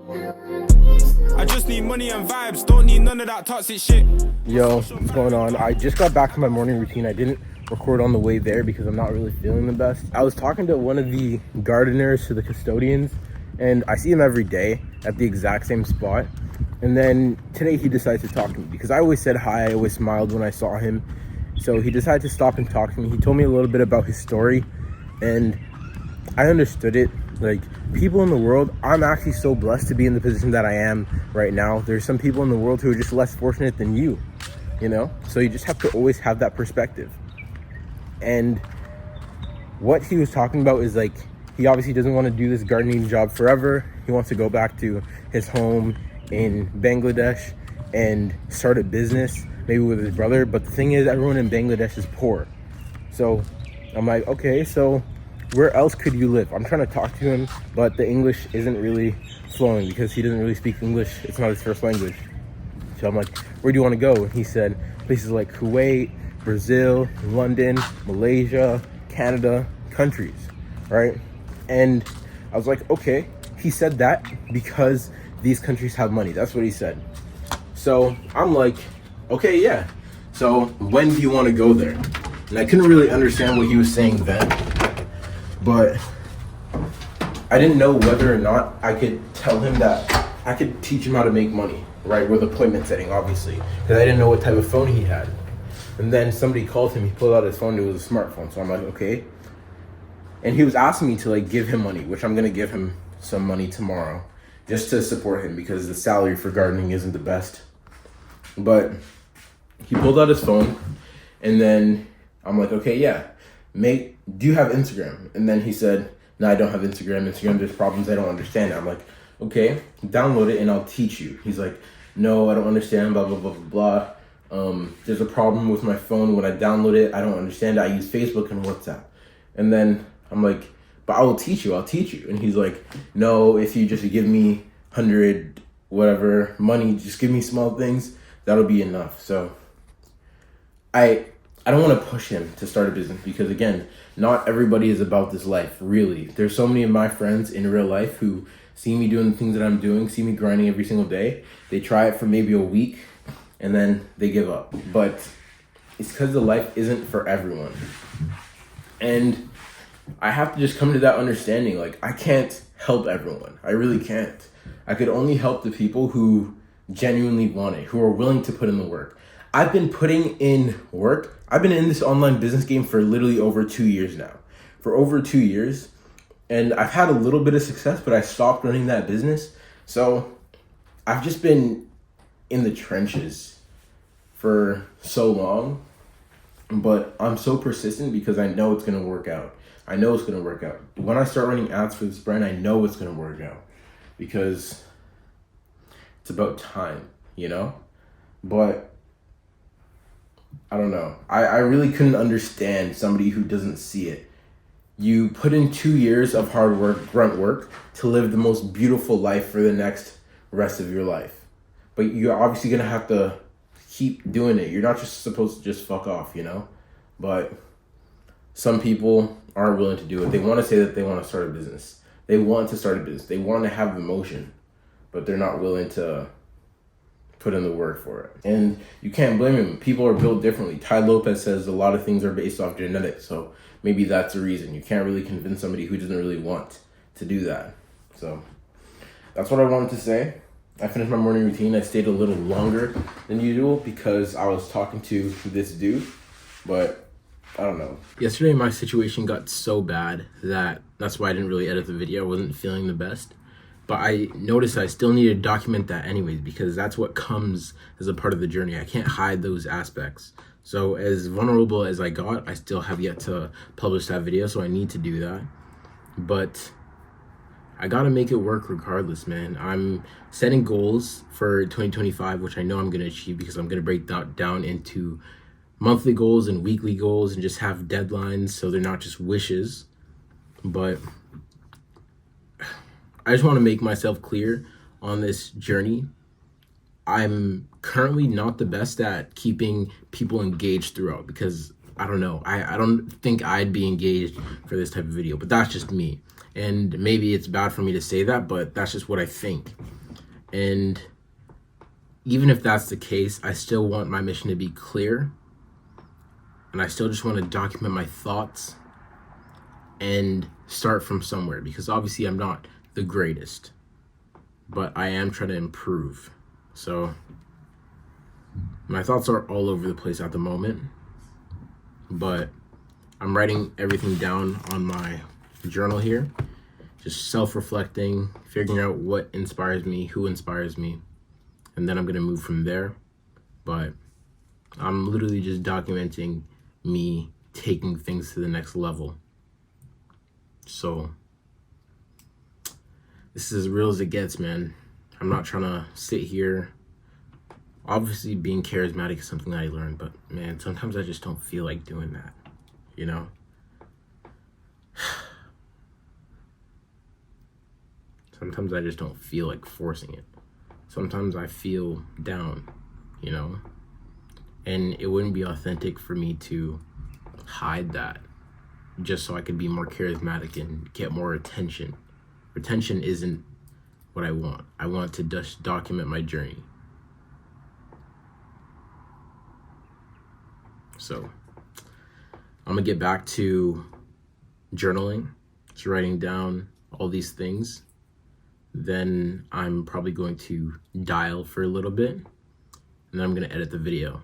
I just need money and vibes, don't need none of that toxic shit. Yo, what's going on? I just got back from my morning routine. I didn't record on the way there because I'm not really feeling the best. I was talking to one of the gardeners, to the custodians, and I see him every day at the exact same spot. And then today he decides to talk to me because I always said hi, I always smiled when I saw him. So he decided to stop and talk to me. He told me a little bit about his story and I understood it. Like, people in the world, I'm actually so blessed to be in the position that I am right now. There's some people in the world who are just less fortunate than you know? So you just have to always have that perspective. And what he was talking about is like, he obviously doesn't want to do this gardening job forever. He wants to go back to his home in Bangladesh and start a business, maybe with his brother. But the thing is, everyone in Bangladesh is poor. So I'm like, okay, so where else could you live? I'm trying to talk to him, but the English isn't really flowing because he doesn't really speak English. It's not his first language. So I'm like, where do you want to go? And he said places like Kuwait, Brazil, London, Malaysia, Canada, countries, right? And I was like, okay. He said that because these countries have money. That's what he said. So I'm like, okay, yeah. So when do you want to go there? And I couldn't really understand what he was saying then, but I didn't know whether or not I could tell him that I could teach him how to make money, right? With appointment setting, obviously, because I didn't know what type of phone he had. And then somebody called him, he pulled out his phone, it was a smartphone. So I'm like, okay. And he was asking me to like give him money, which I'm gonna give him some money tomorrow just to support him because the salary for gardening isn't the best. But he pulled out his phone and then I'm like, okay, yeah, do you have Instagram? And then he said, no, I don't have Instagram. There's problems I don't understand. I'm like, okay, download it and I'll teach you. He's like, no, I don't understand, blah, blah, blah, blah, blah. There's a problem with my phone. When I download it, I don't understand it. I use Facebook and WhatsApp. And then I'm like, but I'll teach you. And he's like, no, if you just give me 100, whatever, money, just give me small things, that'll be enough. So I don't want to push him to start a business because, again, not everybody is about this life, really. There's so many of my friends in real life who see me doing the things that I'm doing, see me grinding every single day. They try it for maybe a week and then they give up. But it's because the life isn't for everyone. And I have to just come to that understanding. Like, I can't help everyone. I really can't. I could only help the people who genuinely want it, who are willing to put in the work. I've been putting in work. I've been in this online business game for literally over 2 years now. For over 2 years. And I've had a little bit of success, but I stopped running that business. So I've just been in the trenches for so long. But I'm so persistent because I know it's going to work out. I know it's going to work out. When I start running ads for this brand, I know it's going to work out because it's about time, you know? But I don't know. I really couldn't understand somebody who doesn't see it. You put in 2 years of hard work, grunt work, to live the most beautiful life for the next rest of your life. But you're obviously going to have to keep doing it. You're not just supposed to just fuck off, you know? But some people aren't willing to do it. They want to say that they want to start a business. They want to start a business. They want to have the motion, but they're not willing to put in the work for it. And you can't blame them. People are built differently. Ty Lopez says a lot of things are based off genetics. So maybe that's the reason. You can't really convince somebody who doesn't really want to do that. So that's what I wanted to say. I finished my morning routine. I stayed a little longer than usual because I was talking to this dude, but I don't know. Yesterday, my situation got so bad that's why I didn't really edit the video. I wasn't feeling the best. But I noticed I still need to document that anyways because that's what comes as a part of the journey. I can't hide those aspects. So as vulnerable as I got, I still have yet to publish that video, so I need to do that. But I gotta make it work regardless, man. I'm setting goals for 2025, which I know I'm gonna achieve because I'm gonna break that down into monthly goals and weekly goals and just have deadlines so they're not just wishes. But I just want to make myself clear on this journey. I'm currently not the best at keeping people engaged throughout because I don't know. I don't think I'd be engaged for this type of video, but that's just me. And maybe it's bad for me to say that, but that's just what I think. And even if that's the case, I still want my mission to be clear. And I still just want to document my thoughts and start from somewhere, because obviously I'm not the greatest, but I am trying to improve. So my thoughts are all over the place at the moment, but I'm writing everything down on my journal here, just self-reflecting, figuring out what inspires me, who inspires me, and then I'm gonna move from there. But I'm literally just documenting me taking things to the next level. So this is as real as it gets, man. I'm not trying to sit here. Obviously being charismatic is something that I learned, but man, sometimes I just don't feel like doing that, you know? Sometimes I just don't feel like forcing it. Sometimes I feel down, you know? And it wouldn't be authentic for me to hide that just so I could be more charismatic and get more attention. Retention isn't what I want. I want to just document my journey. So I'm gonna get back to journaling, just writing down all these things. Then I'm probably going to dial for a little bit, and then I'm gonna edit the video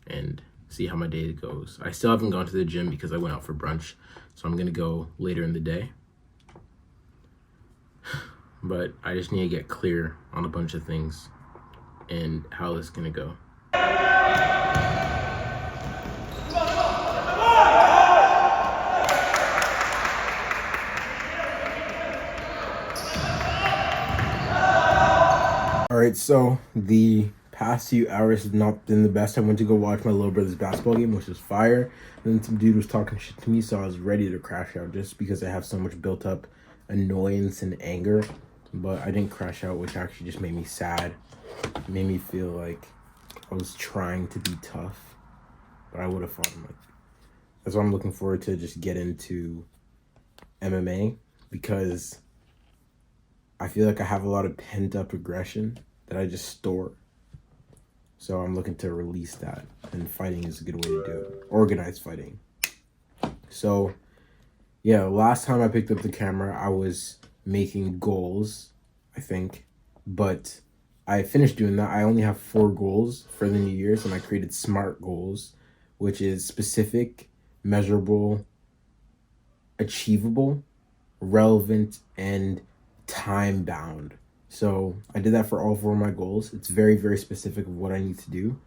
and see how my day goes. I still haven't gone to the gym because I went out for brunch, so I'm gonna go later in the day. But I just need to get clear on a bunch of things and how this is gonna go. All right, so the past few hours have not been the best. I went to go watch my little brother's basketball game, which was fire. And then some dude was talking shit to me, so I was ready to crash out just because I have so much built up annoyance and anger. But I didn't crash out, which actually just made me sad. It made me feel like I was trying to be tough, but I would have fought him. That's why I'm looking forward to just get into MMA, because I feel like I have a lot of pent up aggression that I just store. So I'm looking to release that, and fighting is a good way to do it. Organized fighting. So yeah, last time I picked up the camera, I was making goals, I think, but I finished doing that. I only have 4 goals for the New Year's, and I created SMART goals, which is specific, measurable, achievable, relevant, and time bound. So I did that for all 4 of my goals. It's very, very specific of what I need to do,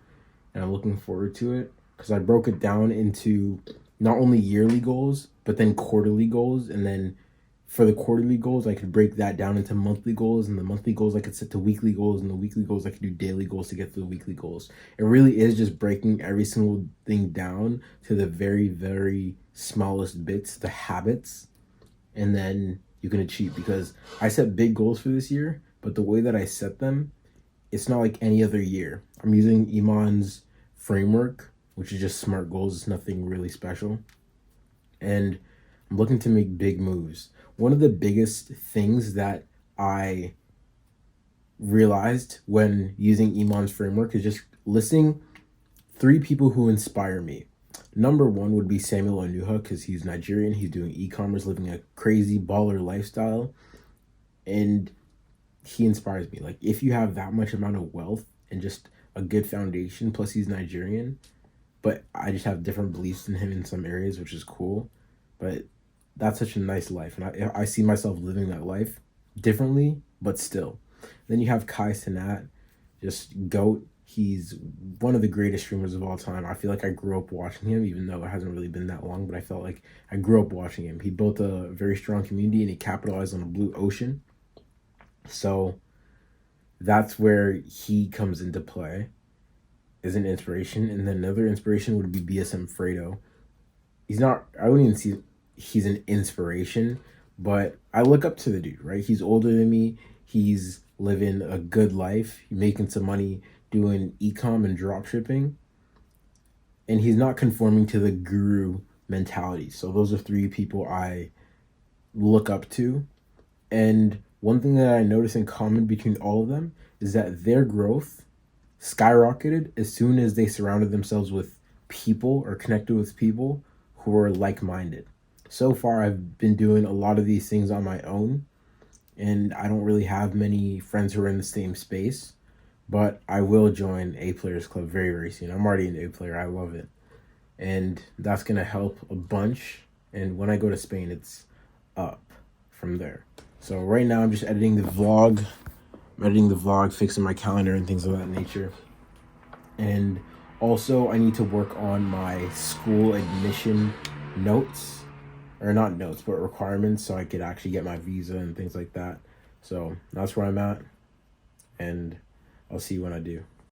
and I'm looking forward to it because I broke it down into not only yearly goals, but then quarterly goals. And then for the quarterly goals, I could break that down into monthly goals, and the monthly goals I could set to weekly goals, and the weekly goals I could do daily goals to get to the weekly goals. It really is just breaking every single thing down to the very, very smallest bits, the habits, and then you can achieve. Because I set big goals for this year, but the way that I set them, it's not like any other year. I'm using Iman's framework, which is just SMART goals. It's nothing really special. And I'm looking to make big moves. One of the biggest things that I realized when using Iman's framework is just listing 3 people who inspire me. Number 1 would be Samuel Onuha, because he's Nigerian. He's doing e-commerce, living a crazy baller lifestyle, and he inspires me. Like, if you have that much amount of wealth and just a good foundation, plus he's Nigerian, but I just have different beliefs than him in some areas, which is cool. But that's such a nice life, and I see myself living that life differently, but still. Then you have Kai Cenat, just GOAT. He's one of the greatest streamers of all time. I feel like I grew up watching him, even though it hasn't really been that long, but I felt like I grew up watching him. He built a very strong community, and he capitalized on a blue ocean. So that's where he comes into play as an inspiration. And then another inspiration would be BSM Fredo. I wouldn't even see he's an inspiration, but I look up to the dude, right? He's older than me. He's living a good life. He's making some money doing e-com and drop shipping. And he's not conforming to the guru mentality. So those are 3 people I look up to. And one thing that I noticed in common between all of them is that their growth skyrocketed as soon as they surrounded themselves with people or connected with people who are like-minded. So far, I've been doing a lot of these things on my own, and I don't really have many friends who are in the same space, but I will join A Players Club very, very soon. I'm already an A player. I love it. And that's going to help a bunch. And when I go to Spain, it's up from there. So right now I'm just editing the vlog. I'm editing the vlog, fixing my calendar and things of that nature. And also I need to work on my school admission notes. Or not notes, but requirements, so I could actually get my visa and things like that. So that's where I'm at. And I'll see you when I do.